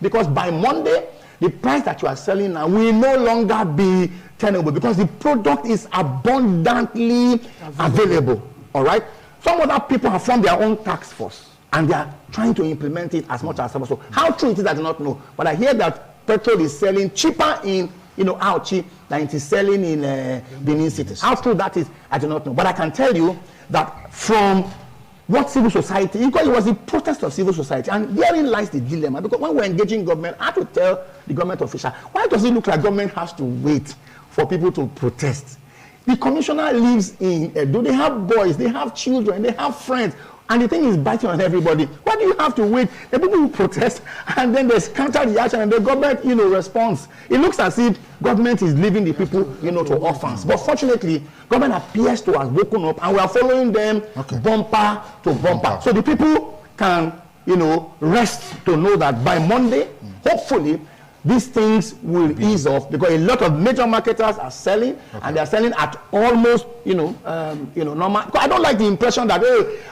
S3: because by Monday, the price that you are selling now will no longer be tenable because the product is abundantly available. All right. Some other people have formed their own task force and they are trying to implement it as much as possible. So how true it is, I do not know. But I hear that petrol is selling cheaper in Auchi than it is selling in Benin City. How true that is, I do not know. But I can tell you that from what civil society, because it was the protest of civil society, and therein lies the dilemma. Because when we're engaging government, I have to tell the government official, why does it look like government has to wait for people to protest? The commissioner lives in Edo. They have boys, they have children, they have friends, and the thing is biting on everybody. Why do you have to wait? The people who protest, and then there's counter reaction, and the government, responds. It looks as if government is leaving the people, to orphans. But fortunately, government appears to have woken up, and we are following them bumper to bumper. So the people can, rest to know that by Monday, hopefully, these things will ease off, because a lot of major marketers are selling, and they are selling at almost, normal. I don't like the impression that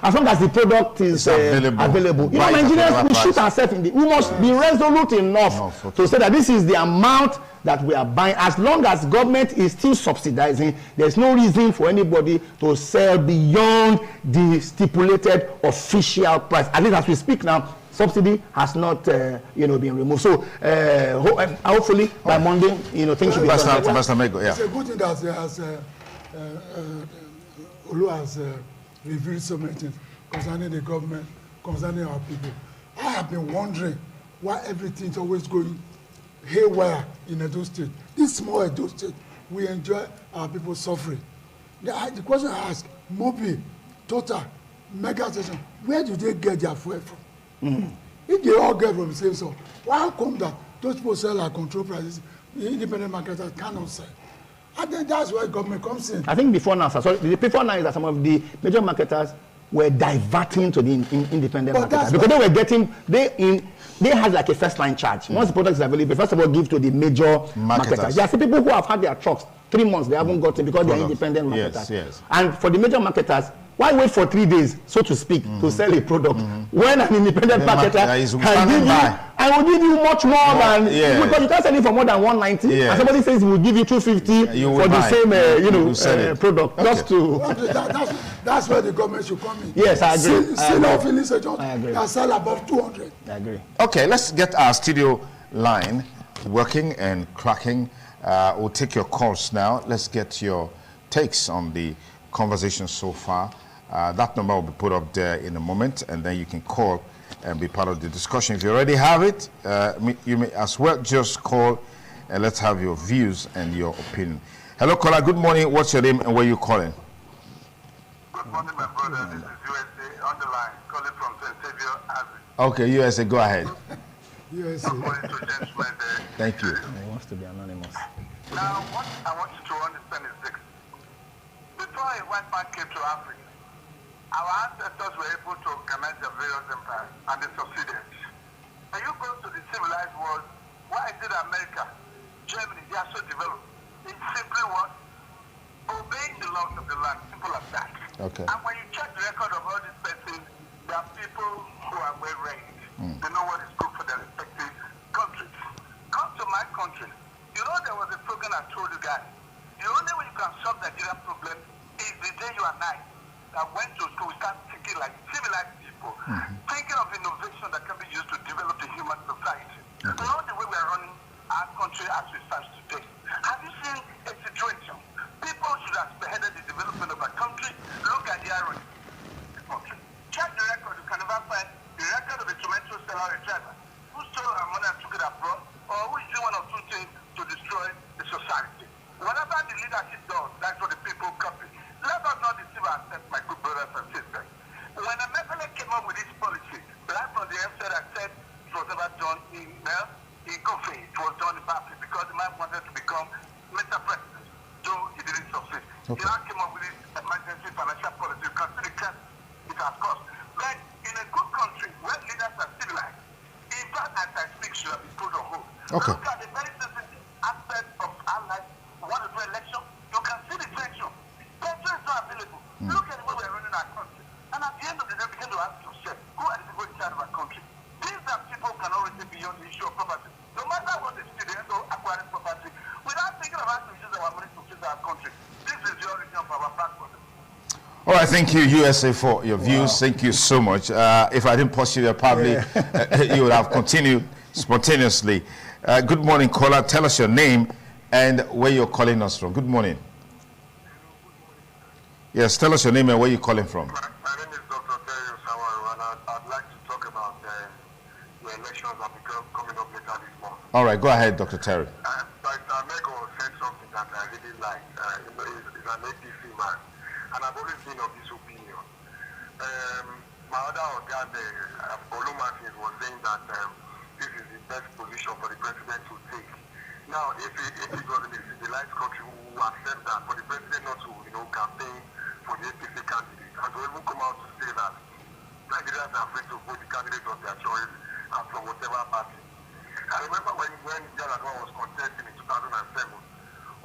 S3: as long as the product is available. Nigerians, we shoot ourselves in the. We must be resolute enough to say that this is the amount that we are buying. As long as government is still subsidizing, there's no reason for anybody to sell beyond the stipulated official price. At least as we speak now, subsidy has not, been removed. So hopefully by Monday, things should be better.
S2: It's a good thing that Olu has revealed so many things concerning the government, concerning our people. I have been wondering why everything's always going haywire in Edo State. This small Edo State, we enjoy our people suffering. The question I ask, Mobi, Total, Mega Station, where do they get their fuel from? If they all get from the same source, why come that those people sell at control prices, the independent marketers cannot sell? And then that's where government comes in. I
S3: think before now, before now is that some of the major marketers were diverting to the independent marketers, because they were getting, they had like a first line charge. Once the product is available, first of all, give to the major marketers. There are some people who have had their trucks 3 months, they haven't gotten because they are independent marketers. Yes. And for the major marketers, why wait for 3 days, so to speak, to sell a product when an independent marketer can give you, and will give you much more than, because you can't sell it for more than 190, and somebody says he will give you 250 for the same, product. Just to
S2: that's where the government should come in.
S3: Yes, I agree.
S2: I agree. That sell above 200.
S3: I agree.
S1: Okay, let's get our studio line working and cracking. We'll take your calls now. Let's get your takes on the conversation so far. That number will be put up there in a moment, and then you can call and be part of the discussion. If you already have it, you may as well just call and let's have your views and your opinion. Hello, caller. Good morning. What's your name and where are you calling?
S4: Good morning, my brother. This is USA on the line, calling from St. Xavier, Avenue.
S1: Okay, USA, go ahead.
S2: USA.
S1: Thank you.
S3: He wants to be anonymous.
S4: Now, what I want you to understand is this. Before a white man came to Africa, our ancestors were able to organize their various empires, and they succeeded. When you go to the civilized world, why is it America, Germany, they are so developed? It's simply what? Obeying the laws of the land, simple as that.
S1: Okay.
S4: And when you check the record of all these persons, there are people who are well-raised. They know what is good for their respective countries. Come to my country. There was a slogan I told you guys. The only way you can solve the Nigerian problem is the day you and I that went to school, start thinking like civilized people, thinking of innovation that can be used to develop the human society. Not the way we are running our country as we stand today. Have you seen a situation? People should have spearheaded the development of our country. Look at the irony of the country. Check the record, you can never find sell out each other? Who stole our money and took it abroad? Or who is doing one or two things to destroy the society? Whatever the leadership does, that's what the people copy. Let us not deceive ourselves, my good brothers and sisters. When America came up with this policy, right from the outset, I said it was never done in good faith. It was done in bad faith because the man wanted to become Mr. President, though he didn't succeed.
S1: Okay.
S4: He now came up with this emergency financial policy. You can see the cost it has cost. But in a good country where leaders are civilized, in fact, as I speak, should have been put on hold.
S1: Okay.
S4: Look at the very sensitive aspect of our life. We want to do election. You can see the tension. Tension is not available. Look at the way we are running our country. And at the end of the day, we begin to ask yourself, who are the people in charge of our country? These are people who can always see beyond the issue of property. No matter what the students or acquiring property, without thinking about to use our money to fix our country. This is the origin of our platform.
S1: All right, thank you, USA, for your views. Thank you so much. If I didn't pause you there, probably you would have continued spontaneously. Good morning, caller. Tell us your name and where you're calling us from. Good morning. Yes, tell us your name and where you're calling from.
S4: My name is Dr. Terry Samaru, and I'd like to talk about the elections that are coming up later this month.
S1: All right, go ahead, Dr. Terry.
S4: Mego said something that I really like. He's an APC man, and I've always been of this opinion. My other organ, Olu Martins, was saying that this is the best position for the president to take. Now, if it was in a civilized country, who accept that for the president not to, campaign for the APC candidate, and to even come out to say that Nigerians are afraid to vote the candidate of their choice and from whatever party. I remember when Yaradua was contesting in 2007,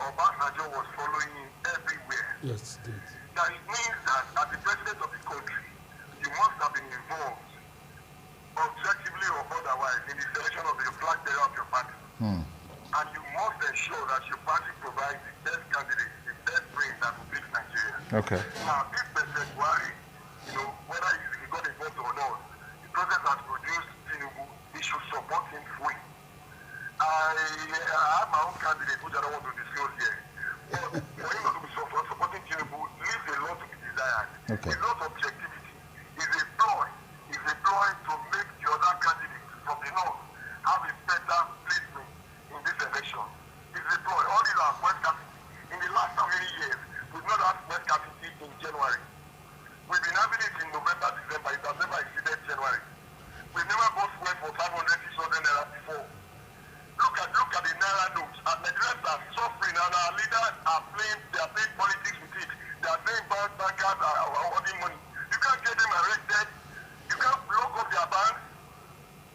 S4: Obasanjo was following him everywhere.
S2: Yes, it did.
S4: That it means that as the president of the country, you must have been involved, objectively or otherwise, in the selection of the flag bearer of your party. And you must ensure that your party provides the best candidate, the best brain that will fix Nigeria.
S1: Okay.
S4: Now, if President Buhari, whether he got involved or not, the president has produced Tinubu, he should support him fully. I have my own candidate, which I don't want to disclose here. But for him not to be supporting Tinubu leaves a lot to be desired.
S1: Okay.
S4: It's not objectivity. It's a ploy. It's a ploy to make the other candidates from the north have a better placement in this election. It's a ploy. All these are West Capital. In the last how many years, we've not had West Capital in January. We've been having it in November, December. It has never exceeded January. We've never bought fuel for 500, 600 naira before. Look at the naira notes. And Nigerians are suffering, and our leaders are playing politics with it. They are saying bankers are holding money. You can't get them arrested. You can't block up their banks.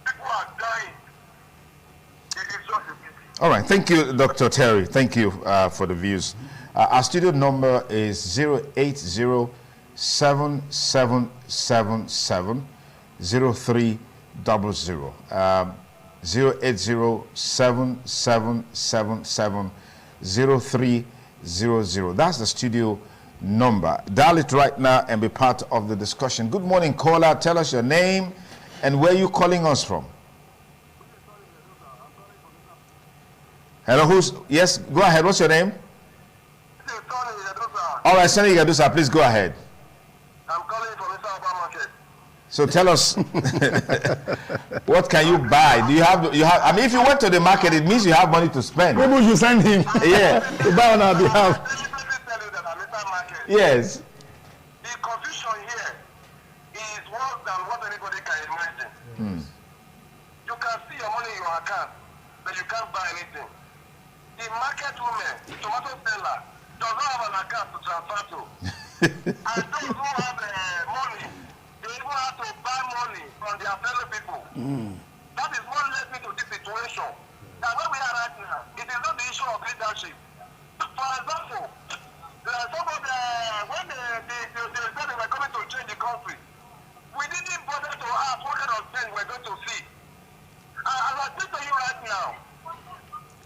S4: People are dying. It is just a pity.
S1: All right, thank you, Dr. Terry. Thank you for the views. Our studio number is 080-7777-0300. 080-7777-0300. That's the studio number. Dial it right now and be part of the discussion. Good morning, caller. Tell us your name and where you calling us from. Hello, yes, go ahead. What's your name? All right, Sonny Yadusa, please go ahead.
S4: I'm calling from Mr. Market.
S1: So tell us, what can you buy? Do you have, I mean, if you went to the market, it means you have money to spend.
S3: Maybe you send him
S1: Yeah.
S3: to buy on our behalf.
S4: Let me tell you that at Mr. Market,
S1: Yes.
S4: the confusion here is worse than what anybody can imagine. You can see your money in your account, but you can't buy anything. The market woman, the tomato seller, does not have an account to transfer to. And those who have money, they even have to buy money from their fellow people. That is what led me to this situation. And where we are right now, it is not the issue of leadership. For example, some of the, when they said they were coming to change the country, we didn't bother to ask what kind of thing we're going to see. As I say to you right now,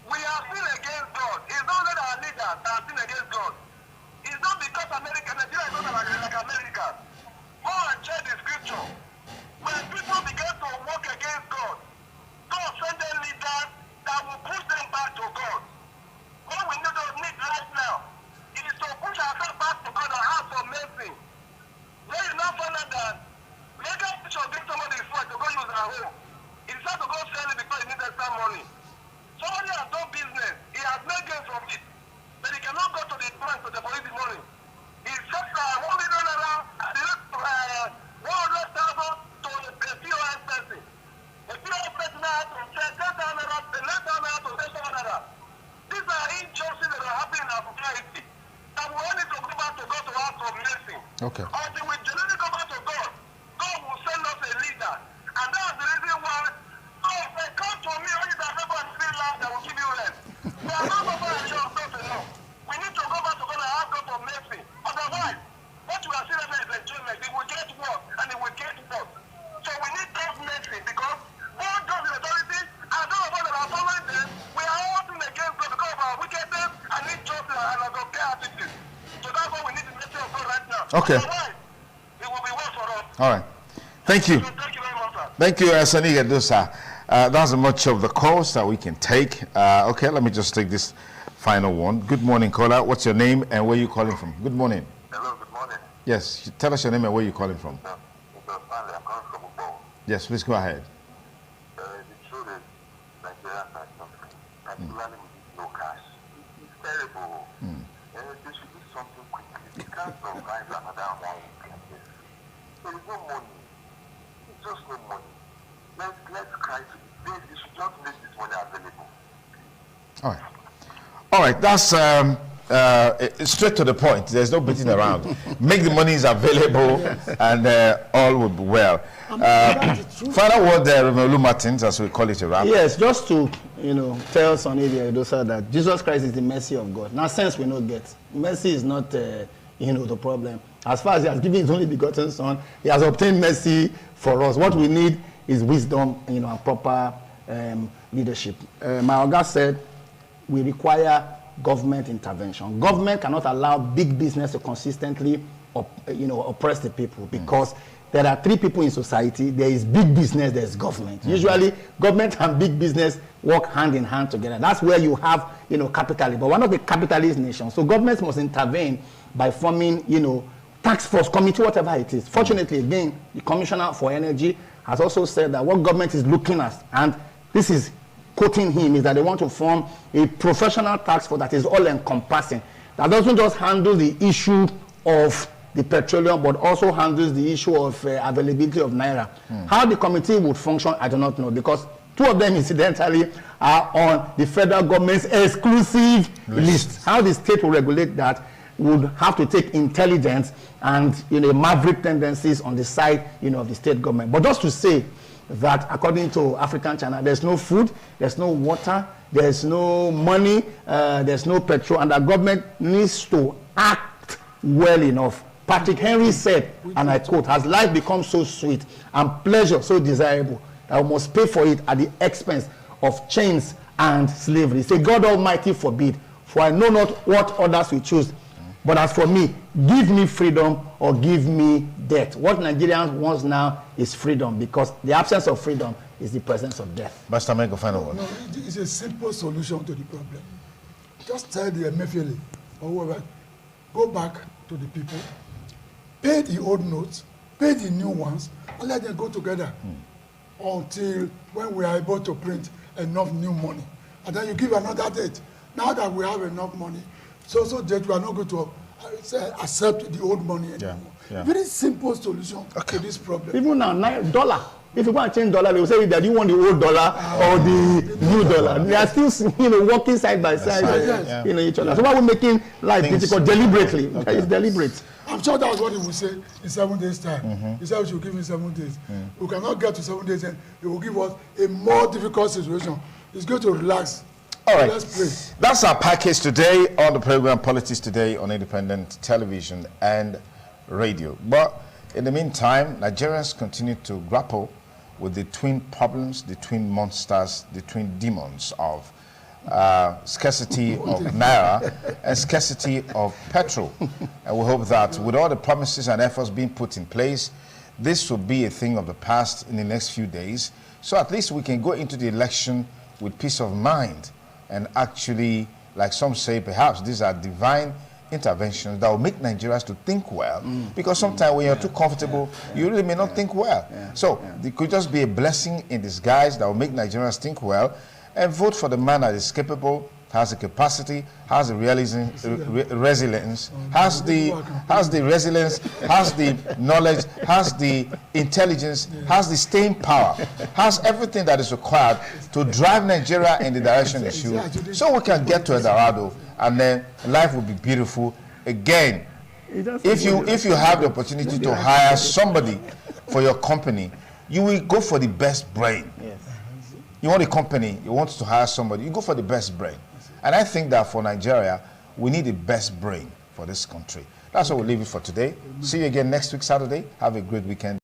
S4: we are still against God. It's not that our leaders are still against God. It's not because Nigeria is not like America. Go and check the scripture. When people begin to work against God, God send them leaders that will push them back to God. What we need right now is to push ourselves back to God and ask for mercy. When you now find out that maybe we should give somebody his foot to go use our home. money. Somebody has done business, he has made gains from it, but he cannot go to the bank to deposit the money. He said $1 million at the rate of 100,000 to a POS person. A POS person now has to send 10,000 naira, the next time to 10,000 naira. These are injustices that are happening in our society. And we all need to go back to God to ask for mercy.
S1: Okay.
S4: Until we genuinely go back to God, God will send us a leader. And that's the reason why God said, come to me, all you that never and feel like I will give you rest. We are not over and sure not enough. We need to go back to God and ask God for mercy. Otherwise, what we are seeing is enjoyment. It will get worse and it will get worse. So we need God's mercy because God does the authority and those of us that are following them, we are all sin against God because of our wickedness and injustice and our unfair attitude. So that's why we need the mercy of God right now.
S1: Okay.
S4: Otherwise, it will be worse for us.
S1: All right. Thank you.
S4: So thank you very much, sir.
S1: Thank you, Sani Gadusa. That's much of the calls that we can take. Okay, let me just take this final one. Good morning, caller. What's your name and where are you calling from? Good morning.
S4: Hello, good morning.
S1: Yes, tell us your name and where you're calling from.
S4: I'm calling from Ubo.
S1: Yes, please go ahead.
S4: The truth is, Nigeria has nothing, particularly with this no cash. It's terrible. They should do something quickly. We can't survive another 1 week like this. There is no money. It's just no money. Let's try to. They should just make this money available.
S1: All right. All right, that's straight to the point. There's no beating around. Make the monies available and all will be well. Final word there, Reverend Martins, as we call it around.
S3: Yes, just to, tell Sonny Edosa that Jesus Christ is the mercy of God. Now, sense we not get. Mercy is not, the problem. As far as he has given his only begotten son, he has obtained mercy for us. What we need is wisdom, and proper leadership. My Oga said, we require government intervention. Government cannot allow big business to consistently, oppress the people because there are three people in society. There is big business, there is government. Usually, government and big business work hand in hand together. That's where you have, capitalism. But we're not a capitalist nation. So government must intervene by forming, task force, committee, whatever it is. Fortunately, again, the Commissioner for Energy has also said that what government is looking at, and this is quoting him, is that they want to form a professional task force that is all-encompassing, that doesn't just handle the issue of the petroleum, but also handles the issue of availability of naira. How the committee would function, I do not know, because two of them, incidentally, are on the federal government's exclusive list. How the state will regulate that would have to take intelligence and maverick tendencies on the side of the state government. But just to say that according to African China, there's no food, there's no water, there's no money, there's no petrol, and the government needs to act well enough. Patrick Henry said, and I quote, "Has life become so sweet and pleasure so desirable that we must pay for it at the expense of chains and slavery? Say, God Almighty forbid, for I know not what others will choose. But as for me, give me freedom or give me death." What Nigerians want now is freedom, because the absence of freedom is the presence of death.
S1: Master, make a final word.
S2: No, it's a simple solution to the problem. Just tell the Emefiele or whoever, go back to the people, pay the old notes, pay the new ones, and let them go together until when we are able to print enough new money. And then you give another date. Now that we have enough money, so that we are not going to accept the old money anymore.
S1: Yeah.
S2: Very simple solution to this problem.
S3: Even now, $9. If you want to change dollar, they will say that you want the old dollar or the new dollar. They are still, working side by side, each other. So why are we making life difficult deliberately? It's deliberate.
S2: I'm sure that's what he will say in 7 days' time. He said we should give him 7 days. We cannot get to 7 days, and he will give us a more difficult situation. He's going to relax.
S1: All right.
S2: Let's pray.
S1: That's our package today on the program Politics Today on independent television and radio. But in the meantime, Nigerians continue to grapple with the twin problems, the twin monsters, the twin demons of scarcity of naira and scarcity of petrol. And we hope that with all the promises and efforts being put in place, this will be a thing of the past in the next few days. So at least we can go into the election with peace of mind. And actually, like some say, perhaps these are divine interventions that will make Nigerians to think well. Because sometimes when you're too comfortable, you really may not think well. So it could just be a blessing in disguise that will make Nigerians think well. and vote for the man that is capable, has the capacity, has the resilience, has the resilience, has the knowledge, has the intelligence, has the staying power, has everything that is required to drive Nigeria in the direction it should, so we can get to El Dorado, and then life will be beautiful again. If you have the opportunity to hire somebody for your company, you will go for the best brain.
S3: Yes.
S1: You want a company, you want to hire somebody, you go for the best brain. And I think that for Nigeria, we need the best brain for this country. That's what we'll leave it for today. See you again next week, Saturday. Have a great weekend.